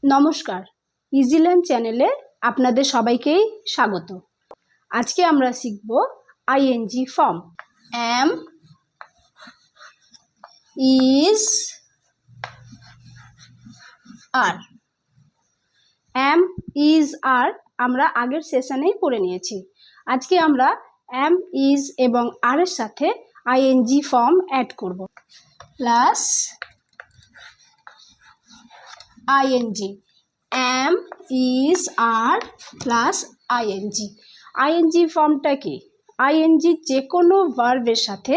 নমস্কার, ইজিল্যান্ড চ্যানেলে আপনাদের সবাইকেই স্বাগত। আজকে আমরা শিখব ING form. am, is, are। am, is, are আমরা আগের সেশনেই পড়ে নিয়েছি। আজকে আমরা am, is এবং are এর সাথে আইএনজি ফর্ম অ্যাড করব। Plus ING, am, is, are plus ING. ING ফর্মটা কি? আইএনজি যে কোনো ভার্বের সাথে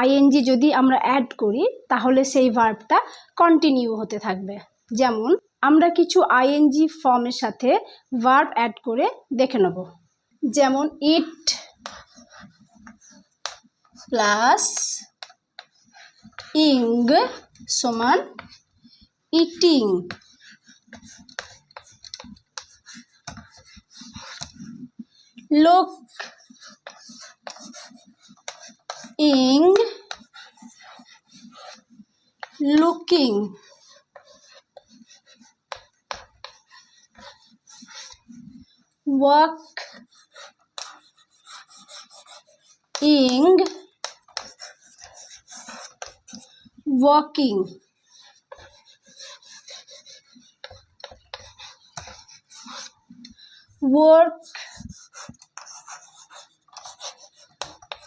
আইএনজি যদি আমরা অ্যাড করি তাহলে সেই ভার্বটা কন্টিনিউ হতে থাকবে। যেমন আমরা কিছু আইএনজি ফর্মের সাথে ভার্ব অ্যাড করে দেখে নেব। যেমন ইট প্লাস ইং সমান eating. look, ing, looking। walk, ing, walking। work,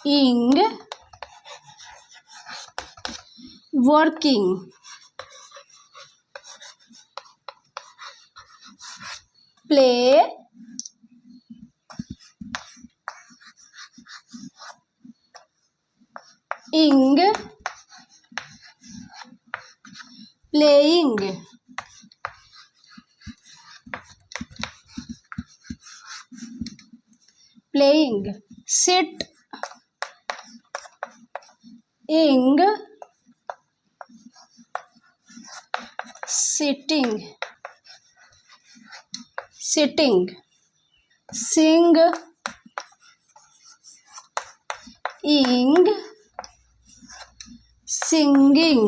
ing, working। play, ing, playing। playing। sit, ing, sitting, sitting। sing, ing, singing।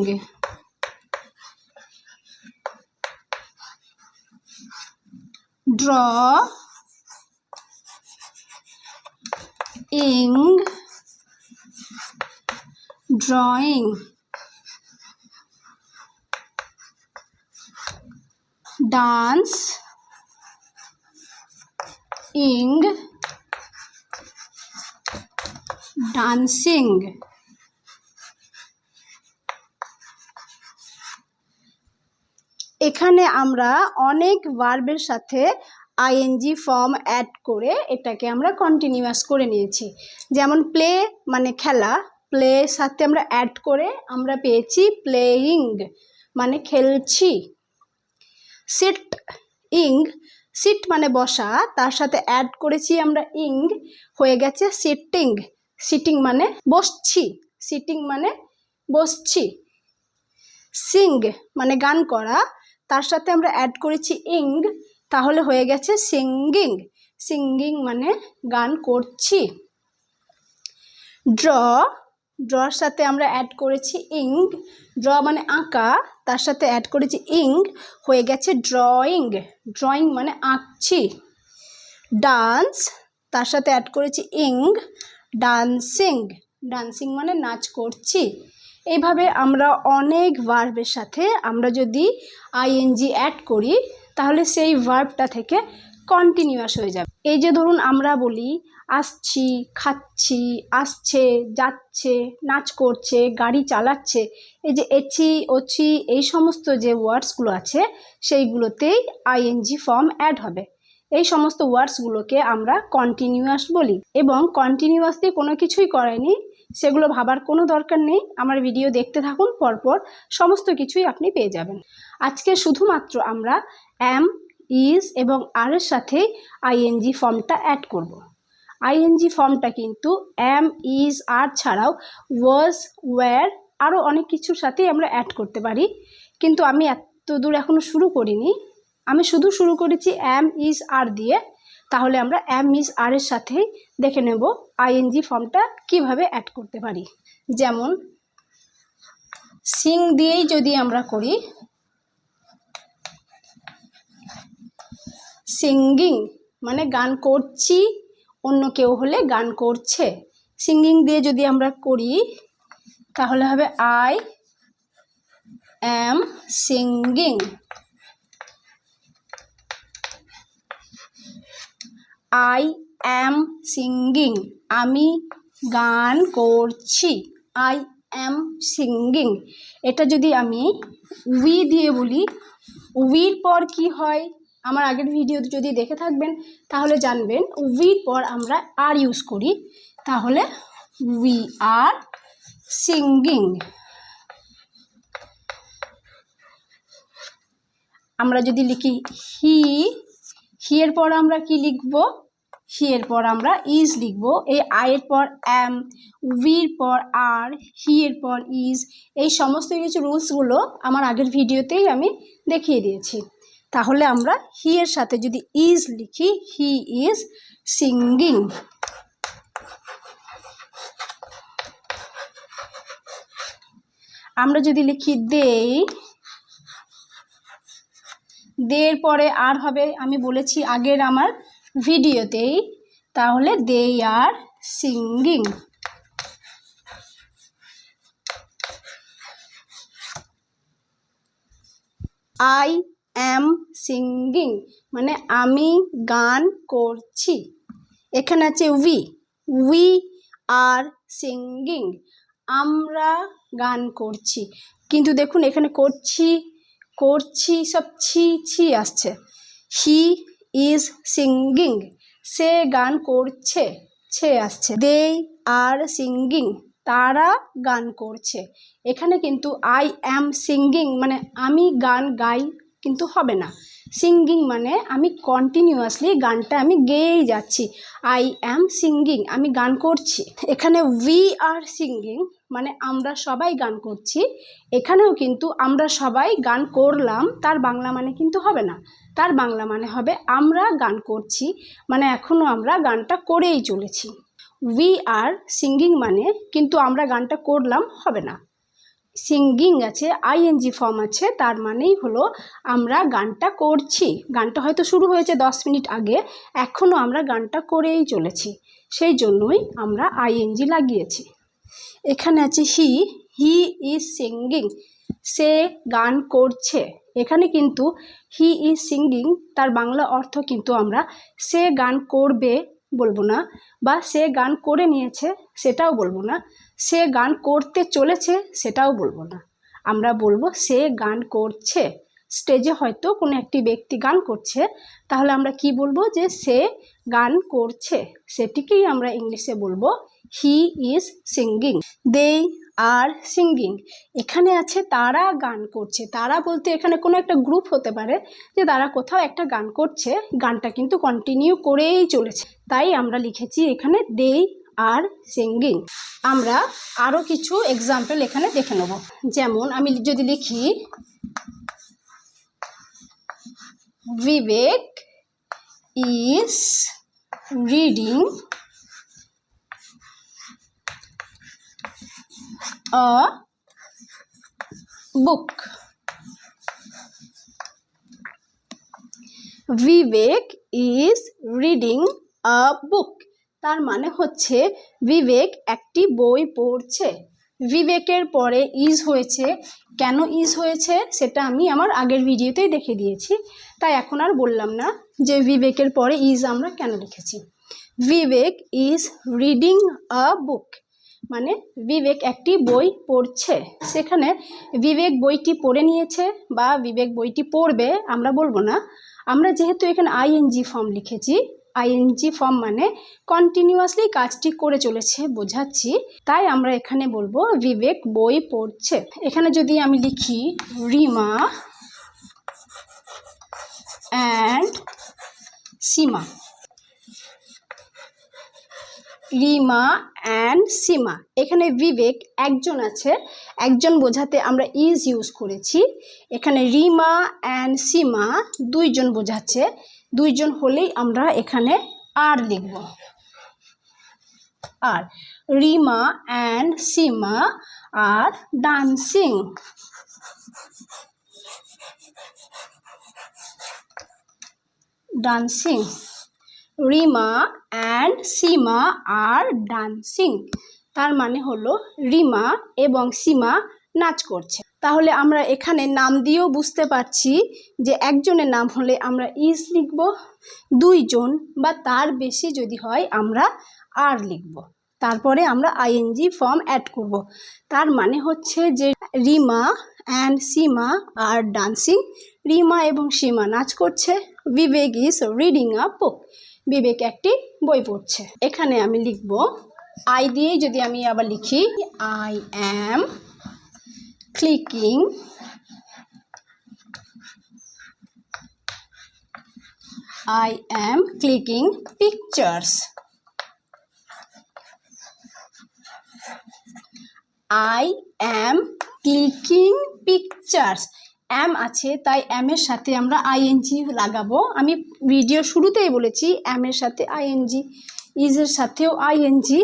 draw, ing, drawing। dance, ing, dancing। এখানে আমরা অনেক ভার্বের সাথে আইএনজি ফর্ম অ্যাড করে এটাকে আমরা continuous করে নিয়েছি। যেমন প্লে মানে খেলা, প্লে সাথে আমরা অ্যাড করে আমরা পেয়েছি প্লেয়িং মানে খেলছি। সিট, ইং, সিট মানে বসা, তার সাথে অ্যাড করেছি আমরা ইং, হয়ে গেছে সিটিং। সিটিং মানে বসছি, সিটিং মানে বসছি। সিং মানে গান করা, তার সাথে আমরা অ্যাড করেছি ইং, তাহলে হয়ে গেছে সিঙ্গিং। সিঙ্গিং মানে গান করছি। ড্র, ড্রর সাথে আমরা অ্যাড করেছি ইং, ড্র মানে আঁকা, তার সাথে অ্যাড করেছি ইং, হয়ে গেছে ড্রয়িং। ড্রয়িং মানে আঁকছি। ডান্স, তার সাথে অ্যাড করেছি ইং, ডান্সিং। ডান্সিং মানে নাচ করছি। এইভাবে আমরা অনেক ভার্বের সাথে আমরা যদি আইএনজি অ্যাড করি তাহলে সেই ভার্বটা থেকে কন্টিনিউয়াস হয়ে যাবে। এই যে ধরুন আমরা বলি আসছি, খাচ্ছি, আসছে, যাচ্ছে, নাচ করছে, গাড়ি চালাচ্ছে, এই যে এছি, ওছি, এই সমস্ত যে ওয়ার্ডসগুলো আছে সেইগুলোতেই আইএনজি ফর্ম অ্যাড হবে। এই সমস্ত ওয়ার্ডসগুলোকে আমরা কন্টিনিউয়াস বলি। এবং কন্টিনিউয়াসলি কোনো কিছুই করেনি সেগুলো ভাবার কোনো দরকার নেই। আমার ভিডিও দেখতে থাকুন, পরপর সমস্ত কিছুই আপনি পেয়ে যাবেন। আজকে শুধুমাত্র আমরা অ্যাম, ইজ এবং আর এর সাথে আইএনজি ফর্মটা অ্যাড করব। আইএনজি ফর্মটা কিন্তু অ্যাম, ইজ, আর ছাড়াও ওয়াজ, ওয়্যার আরও অনেক কিছুর সাথেই আমরা অ্যাড করতে পারি, কিন্তু আমি এত দূর এখনও শুরু করিনি। আমি শুধু শুরু করেছি অ্যাম, ইজ, আর দিয়ে। তাহলে আমরা অ্যাম, ইজ, আর এর সাথেই দেখে নেব আইএনজি ফর্মটা কিভাবে অ্যাড করতে পারি। যেমন সিং দিয়েই যদি আমরা করি, সিঙ্গিং মানে গান করছি, অন্য কেউ হলে গান করছে। সিঙ্গিং দিয়ে যদি আমরা করি তাহলে হবে I am singing. I am singing আমি গান করছি। I am singing. এটা যদি আমি উই দিয়ে বলি, উইর পর কি হয়, আমার আগের ভিডিও যদি দেখে থাকবেন তাহলে জানবেন উইর পর আমরা আর ইউজ করি, তাহলে উই আর সিঙ্গিং। আমরা যদি লিখি হি, হি এর পর আমরা কি লিখব, হি এর পর আমরা ইজ লিখব। এই আই এর পর অ্যাম, উইর পর আর, হি এর পর ইজ, এই সমস্ত কিছু রুলসগুলো আমার আগের ভিডিওতেই আমি দেখিয়ে দিয়েছি। তাহলে আমরা হি এর সাথে যদি ইজ লিখি, হি ইজ সিঙ্গিং। আমরা যদি লিখি দেই, দের পরে আর হবে, আমি বলেছি আগের আমার ভিডিওতেই, তাহলে they are singing. I am singing মানে আমি গান করছি। এখানে আছে উই, উই আর সিঙ্গিং আমরা গান করছি। কিন্তু দেখুন এখানে করছি করছি সব ছি ছি আসছে। হি ইজ সিঙ্গিং সে গান করছে, ছে আসছে। দে আর সিঙ্গিং তারা গান করছে। এখানে কিন্তু আই অ্যাম সিঙ্গিং মানে আমি গান গাই কিন্তু হবে না। সিঙ্গিং মানে আমি কন্টিনিউয়াসলি গানটা আমি গেয়েই যাচ্ছি। আই অ্যাম সিঙ্গিং আমি গান করছি। এখানে উই আর সিঙ্গিং মানে আমরা সবাই গান করছি। এখানেও কিন্তু আমরা সবাই গান করলাম, তার বাংলা মানে কিন্তু হবে না। তার বাংলা মানে হবে আমরা গান করছি, মানে এখনও আমরা গানটা করেই চলেছি। উই আর সিঙ্গিং মানে কিন্তু আমরা গানটা করলাম হবে না। সিঙ্গিং আছে, আইএনজি ফর্ম আছে, তার মানেই হলো আমরা গানটা করছি। গানটা হয়তো শুরু হয়েছে 10 মিনিট আগে, এখনও আমরা গানটা করেই চলেছি, সেই জন্যই আমরা আইএনজি লাগিয়েছি। এখানে আছে হি, হি ইজ সিঙ্গিং সে গান করছে। এখানে কিন্তু হি ইজ সিঙ্গিং তার বাংলা অর্থ কিন্তু আমরা সে গান করবে বলবো না, বা সে গান করে নিয়েছে সেটাও বলবো না, সে গান করতে চলেছে সেটাও বলবো না। আমরা বলবো সে গান করছে। স্টেজে হয়তো কোনো একটি ব্যক্তি গান করছে, তাহলে আমরা কি বলবো যে সে গান করছে, সেটিকেই আমরা ইংলিশে বলবো he is singing. They are singing এখানে আছে তারা গান করছে। তারা বলতে এখানে কোনো একটা গ্রুপ হতে পারে, যে তারা কোথাও একটা গান করছে, গানটা কিন্তু কন্টিনিউ করেই চলেছে, তাই আমরা লিখেছি এখানে দে আর সিঙ্গিং। আমরা আরও কিছু এক্সাম্পল এখানে দেখে নেব। যেমন আমি যদি লিখি Vivek is reading a book. Vivek is reading a book তার মানে হচ্ছে বিবেক একটি বই পড়ছে। বিবেকের পরে ইজ হয়েছে, কেন ইজ হয়েছে সেটা আমি আমার আগের ভিডিওতেই দেখে দিয়েছি, তাই এখন আর বললাম না যে বিবেকের পরে ইজ আমরা কেন লিখেছি। বিবেক ইজ রিডিং আ বুক মানে বিবেক একটি বই পড়ছে। সেখানে বিবেক বইটি পড়ে নিয়েছে বা বিবেক বইটি পড়বে আমরা বলবো না। আমরা যেহেতু এখানে আইএনজি ফর্ম লিখেছি, আইএনজি ফর্ম মানে কন্টিনিউয়াসলি কাজটি করে চলেছে বোঝাচ্ছি, তাই আমরা এখানে বলবো বিবেক বই পড়ছে। এখানে যদি আমি লিখি রিমা অ্যান্ড সীমা, রিমা অ্যান্ড সীমা, এখানে বিবেক একজন আছে, একজন বোঝাতে আমরা ইজ ইউজ করেছি। এখানে রিমা অ্যান্ড সীমা দুইজন বোঝাচ্ছে, দুইজন হলেই আমরা এখানে আর লিখব। আর Rima and Seema are dancing. Dancing. Rima and Seema are dancing. তার মানে হলো রিমা এবং সীমা নাচ করছে। তাহলে আমরা এখানে নাম দিয়েও বুঝতে পারছি যে একজনের নাম হলে আমরা ইজ লিখব, দুইজন বা তার বেশি যদি হয় আমরা আর লিখব, তারপরে আমরা আইএনজি ফর্ম অ্যাড করব। তার মানে হচ্ছে যে Rima and Seema are dancing. Rima এবং সীমা নাচ করছে। বিবেক ইজ রিডিং আ বুক। বিবেক একটি বই পড়ছে। এখানে আমি লিখব আই দিয়ে, যদি আমি আবার লিখি I am clicking pictures. I am clicking pictures. Am আছে তাই অ্যামের সাথে আমরা আইএনজি লাগাবো। আমি ভিডিও শুরুতেই বলেছি অ্যামের সাথে আইএনজি, ইজের সাথেও আইএনজি,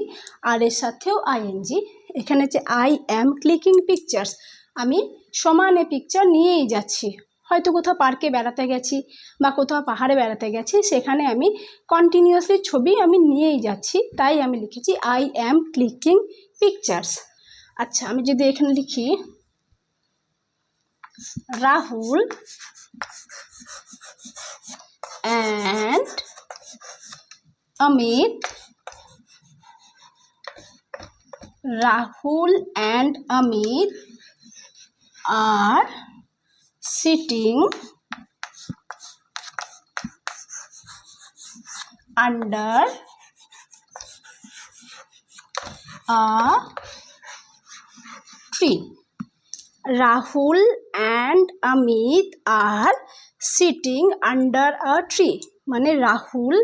আর এর সাথেও আইএনজি। এখানে যে আই অ্যাম ক্লিকিং পিকচার্স, আমি সমানে পিকচার নিয়েই যাচ্ছি। হয়তো কোথাও পার্কে বেড়াতে গেছি বা কোথাও পাহাড়ে বেড়াতে গেছি, সেখানে আমি কন্টিনিউয়াসলি ছবি আমি নিয়েই যাচ্ছি, তাই আমি লিখেছি আই অ্যাম ক্লিকিং পিকচার্স। আচ্ছা, আমি যদি এখানে লিখি Rahul and Amit, Rahul and Amit are sitting under a tree. Rahul and Amit are sitting under a tree. মানে রাহুল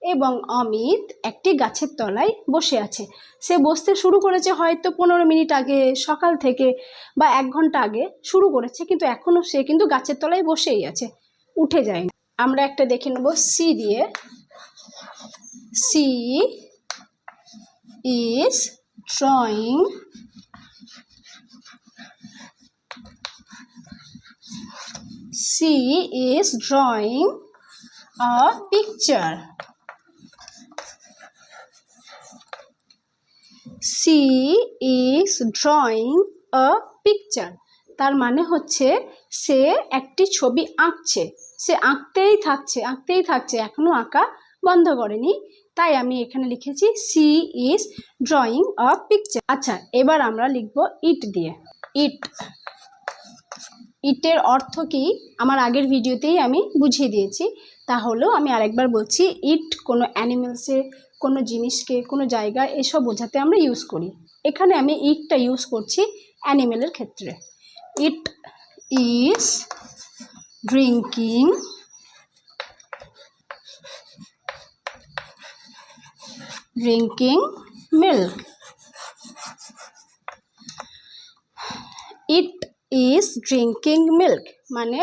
এবং অমিত একটি গাছের তলায় বসে আছে। সে বসতে শুরু করেছে হয়তো 15 মিনিট আগে, সকাল থেকে বা 1 ঘন্টা আগে শুরু করেছে, কিন্তু এখনও সে কিন্তু গাছের তলায় বসেই আছে, উঠে যায়নি। আমরা একটা দেখে নেব সি দিয়ে। She is drawing a picture. She is drawing a picture. তার মানে হচ্ছে সে একটি ছবি আঁকছে। সে আঁকতেই থাকছে, এখনো আঁকা বন্ধ করেনি। তাই আমি এখানে লিখেছি she is drawing a picture. আচ্ছা, এবার আমরা লিখব ইট দিয়ে। ইটের অর্থ কি আমার আগের ভিডিওতেই আমি বুঝিয়ে দিয়েছি, তাহলেও আমি আরেকবার বলছি। ইট কোনো অ্যানিমেলসে, কোনো জিনিসকে, কোনো জায়গায় এসব বোঝাতে আমরা ইউজ করি। এখানে আমি ইটটা ইউজ করছি অ্যানিমেলের ক্ষেত্রে। It is drinking milk. It is drinking milk মানে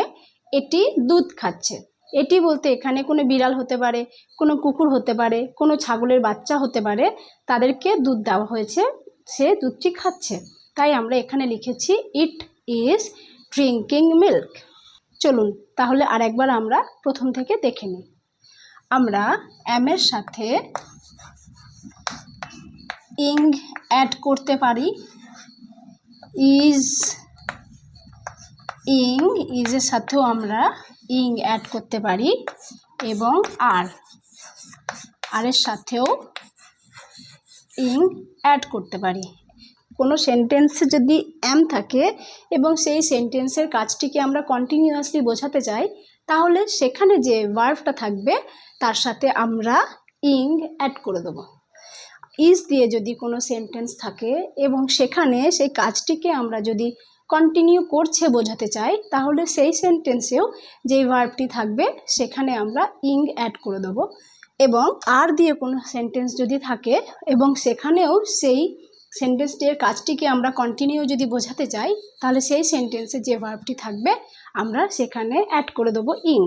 এটি দুধ খাচ্ছে। এটি বলতে এখানে কোনো বিড়াল হতে পারে, কোনো কুকুর হতে পারে, কোনো ছাগলের বাচ্চা হতে পারে, তাদেরকে দুধ দেওয়া হয়েছে, সে দুধটি খাচ্ছে। তাই আমরা এখানে লিখেছি ইট ইজ ড্রিঙ্কিং মিল্ক। চলুন তাহলে আরেকবার আমরা প্রথম থেকে দেখে নিই। আমরা অ্যামের সাথে ইং অ্যাড করতে পারি। ইজের সাথেও আমরা ইং অ্যাড করতে পারি এবং আর এর সাথেও ইং অ্যাড করতে পারি। কোনো সেন্টেন্সে যদি অ্যাম থাকে এবং সেই সেন্টেন্সের কাজটিকে আমরা কন্টিনিউয়াসলি বোঝাতে চাই, তাহলে সেখানে যে ভার্বটা থাকবে তার সাথে আমরা ইং অ্যাড করে দেবো। ইজ দিয়ে যদি কোনো সেন্টেন্স থাকে এবং সেখানে সেই কাজটিকে আমরা যদি কন্টিনিউ করছে বোঝাতে চাই, তাহলে সেই সেন্টেন্সেও যেই ভার্বটি থাকবে সেখানে আমরা ইং অ্যাড করে দেবো। এবং আর দিয়ে কোনো সেন্টেন্স যদি থাকে এবং সেখানেও সেই সেন্টেন্সটির কাজটিকে আমরা কন্টিনিউ যদি বোঝাতে চাই, তাহলে সেই সেন্টেন্সে যে ভার্বটি থাকবে আমরা সেখানে অ্যাড করে দেবো ইং।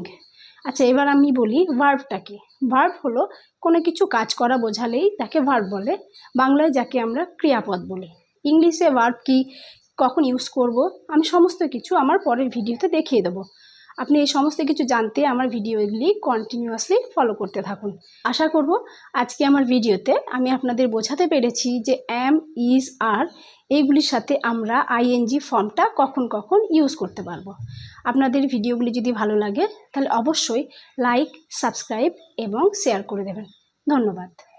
আচ্ছা, এবার আমি বলি ভার্বটা কি। ভার্ব হলো কোনো কিছু কাজ করা বোঝালেই তাকে ভার্ব বলে, বাংলায় যাকে আমরা ক্রিয়াপদ বলি। ইংলিশে ভার্ব কি, কখন ইউজ করব, আমি সমস্ত কিছু আমার পরের ভিডিওতে দেখিয়ে দেবো। আপনি এই সমস্ত কিছু জানতে আমার ভিডিওগুলি কন্টিনিউয়াসলি ফলো করতে থাকুন। আশা করব আজকে আমার ভিডিওতে আমি আপনাদের বোঝাতে পেরেছি যে অ্যাম, ইজ, আর এইগুলির সাথে আমরা আইএনজি ফর্মটা কখন কখন ইউজ করতে পারবো। আপনাদের ভিডিওগুলি যদি ভালো লাগে তাহলে অবশ্যই লাইক, সাবস্ক্রাইব এবং শেয়ার করে দেবেন। ধন্যবাদ।